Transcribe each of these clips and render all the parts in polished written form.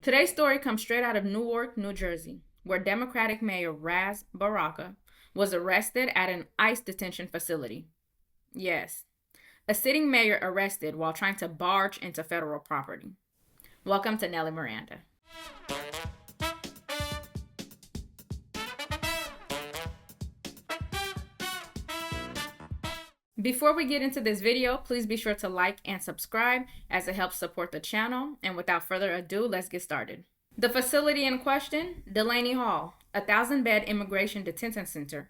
Today's story comes straight out of Newark, New Jersey, where Democratic Mayor Ras Baraka was arrested at an ICE detention facility. Yes, a sitting mayor arrested while trying to barge into federal property. Welcome to Nelly Miranda. Before we get into this video, please be sure to like and subscribe as it helps support the channel. And without further ado, let's get started. The facility in question, Delaney Hall, a 1,000-bed immigration detention center,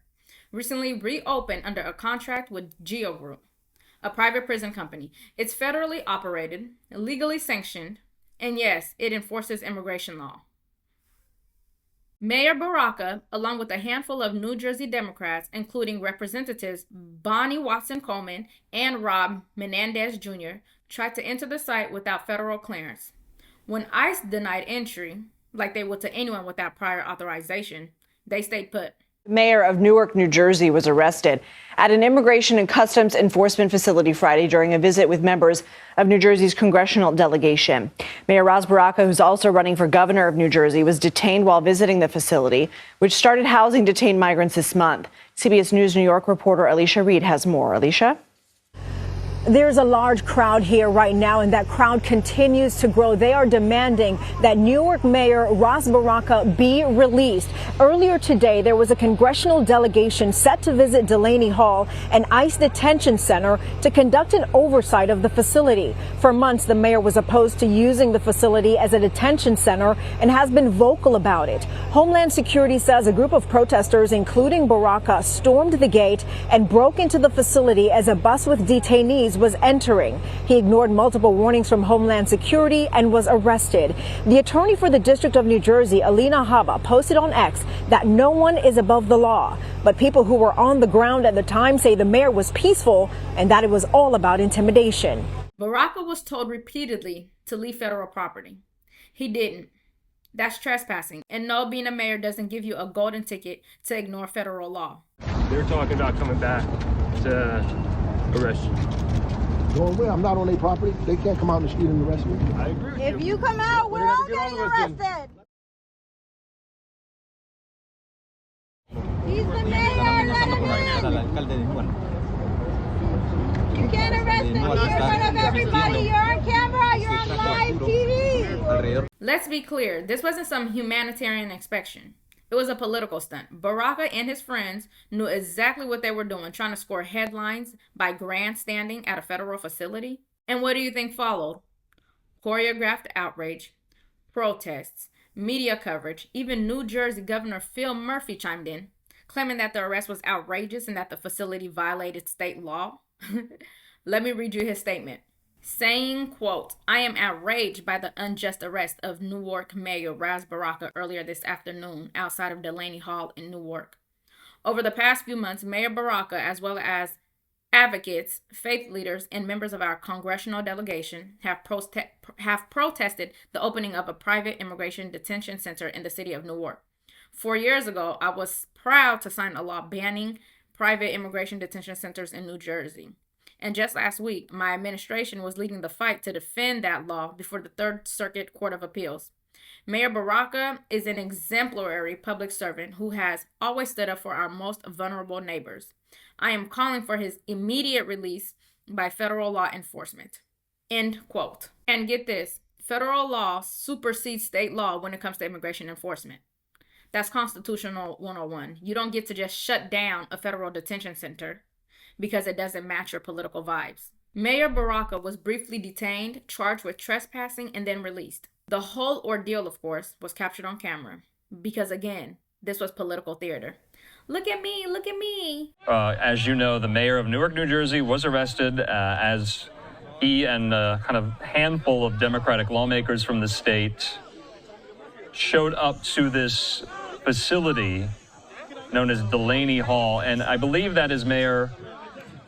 recently reopened under a contract with Geo Group, a private prison company. It's federally operated, legally sanctioned, and yes, it enforces immigration law. Mayor Baraka, along with a handful of New Jersey Democrats, including Representatives Bonnie Watson Coleman and Rob Menendez Jr., tried to enter the site without federal clearance. When ICE denied entry, like they would to anyone without prior authorization, they stayed put. Mayor of Newark, New Jersey, was arrested at an Immigration and Customs Enforcement facility Friday during a visit with members of New Jersey's congressional delegation. Mayor Ras Baraka, who's also running for governor of New Jersey, was detained while visiting the facility, which started housing detained migrants this month. CBS News New York reporter Alicia Reed has more. Alicia? There's a large crowd here right now, and that crowd continues to grow. They are demanding that Newark Mayor Ras Baraka be released. Earlier today, there was a congressional delegation set to visit Delaney Hall, an ICE detention center, to conduct an oversight of the facility. For months, the mayor was opposed to using the facility as a detention center and has been vocal about it. Homeland Security says a group of protesters, including Baraka, stormed the gate and broke into the facility as a bus with detainees was entering. He ignored multiple warnings from Homeland Security and was arrested. The attorney for the District of New Jersey, Alina Habba, posted on X that no one is above the law. But people who were on the ground at the time say the mayor was peaceful and that it was all about intimidation. Baraka was told repeatedly to leave federal property. He didn't. That's trespassing. And no, being a mayor doesn't give you a golden ticket to ignore federal law. They're talking about coming back to arrest you. Going where? I'm not on their property. They can't come out in the street and arrest me. I agree with If you come out, we're all getting arrested. He's the mayor, let him in. You can't arrest him here in front of everybody. You're on camera, you're on live TV. Let's be clear, this wasn't some humanitarian inspection. It was a political stunt. Baraka and his friends knew exactly what they were doing, trying to score headlines by grandstanding at a federal facility. And what do you think followed? Choreographed outrage, protests, media coverage. Even New Jersey Governor Phil Murphy chimed in, claiming that the arrest was outrageous and that the facility violated state law. Let me read you his statement. Saying, quote, "I am outraged by the unjust arrest of Newark Mayor Ras Baraka earlier this afternoon outside of Delaney Hall in Newark. Over the past few months, Mayor Baraka, as well as advocates, faith leaders, and members of our congressional delegation have protested the opening of a private immigration detention center in the city of Newark. 4 years ago, I was proud to sign a law banning private immigration detention centers in New Jersey. And just last week, my administration was leading the fight to defend that law before the Third Circuit Court of Appeals. Mayor Baraka is an exemplary public servant who has always stood up for our most vulnerable neighbors. I am calling for his immediate release by federal law enforcement." End quote. And get this, federal law supersedes state law when it comes to immigration enforcement. That's constitutional 101. You don't get to just shut down a federal detention center because it doesn't match your political vibes. Mayor Baraka was briefly detained, charged with trespassing, and then released. The whole ordeal, of course, was captured on camera because, again, this was political theater. Look at me, look at me. As you know, the mayor of Newark, New Jersey was arrested as he and a kind of handful of Democratic lawmakers from the state showed up to this facility known as Delaney Hall. And I believe that is Mayor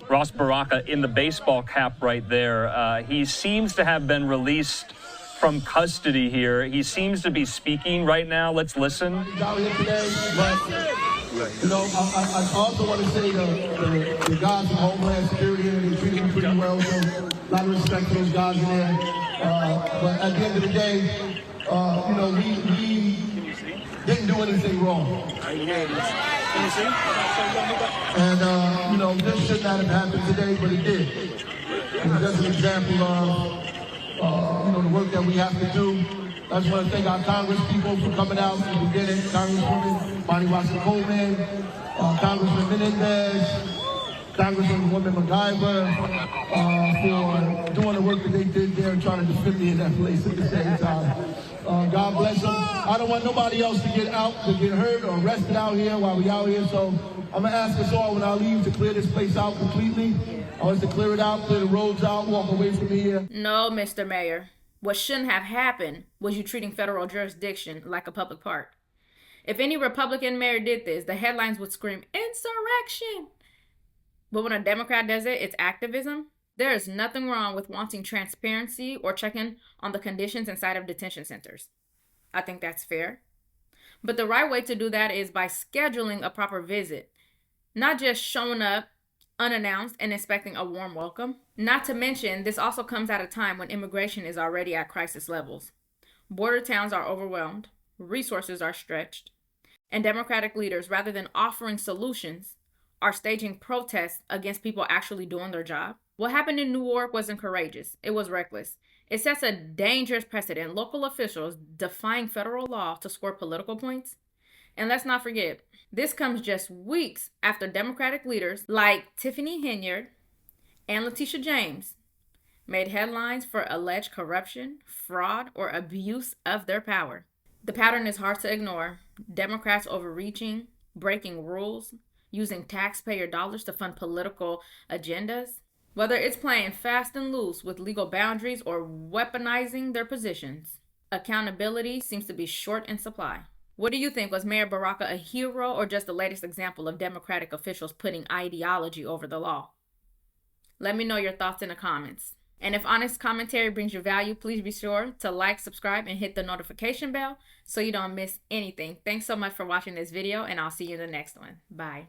Ras Baraka in the baseball cap right there. He seems to have been released from custody here. He seems to be speaking right now. Let's listen. You know, I also want to say the guys from Homeland Security, they treated me pretty well, so a lot of respect for those guys in there. But at the end of the day, you know, we didn't do anything wrong. And, you know, this should not have happened today, but it did. And that's an example of, you know, the work that we have to do. I just want to thank our Congress people for coming out from the beginning. Congresswoman Bonnie Watson-Coleman, Congressman Menendez, Congresswoman MacGyver, for doing the work that they did there and trying to defend me in that place at the same time. God bless them. I don't want nobody else to get hurt or arrested out here while we out here. So I'm gonna ask us all when I leave to clear this place out completely. I want us to clear it out, clear the roads out, walk away from here. No, Mr. Mayor. What shouldn't have happened was you treating federal jurisdiction like a public park. If any Republican mayor did this, the headlines would scream, insurrection. But when a Democrat does it, it's activism. There is nothing wrong with wanting transparency or checking on the conditions inside of detention centers. I think that's fair. But the right way to do that is by scheduling a proper visit, not just showing up unannounced and expecting a warm welcome. Not to mention, this also comes at a time when immigration is already at crisis levels. Border towns are overwhelmed, resources are stretched, and Democratic leaders, rather than offering solutions, are staging protests against people actually doing their job. What happened in Newark wasn't courageous. It was reckless. It sets a dangerous precedent. Local officials defying federal law to score political points. And let's not forget, this comes just weeks after Democratic leaders like Tiffany Henyard and Letitia James made headlines for alleged corruption, fraud, or abuse of their power. The pattern is hard to ignore. Democrats overreaching, breaking rules, using taxpayer dollars to fund political agendas. Whether it's playing fast and loose with legal boundaries or weaponizing their positions, accountability seems to be short in supply. What do you think? Was Mayor Baraka a hero or just the latest example of Democratic officials putting ideology over the law? Let me know your thoughts in the comments. And if honest commentary brings you value, please be sure to like, subscribe, and hit the notification bell so you don't miss anything. Thanks so much for watching this video, and I'll see you in the next one. Bye.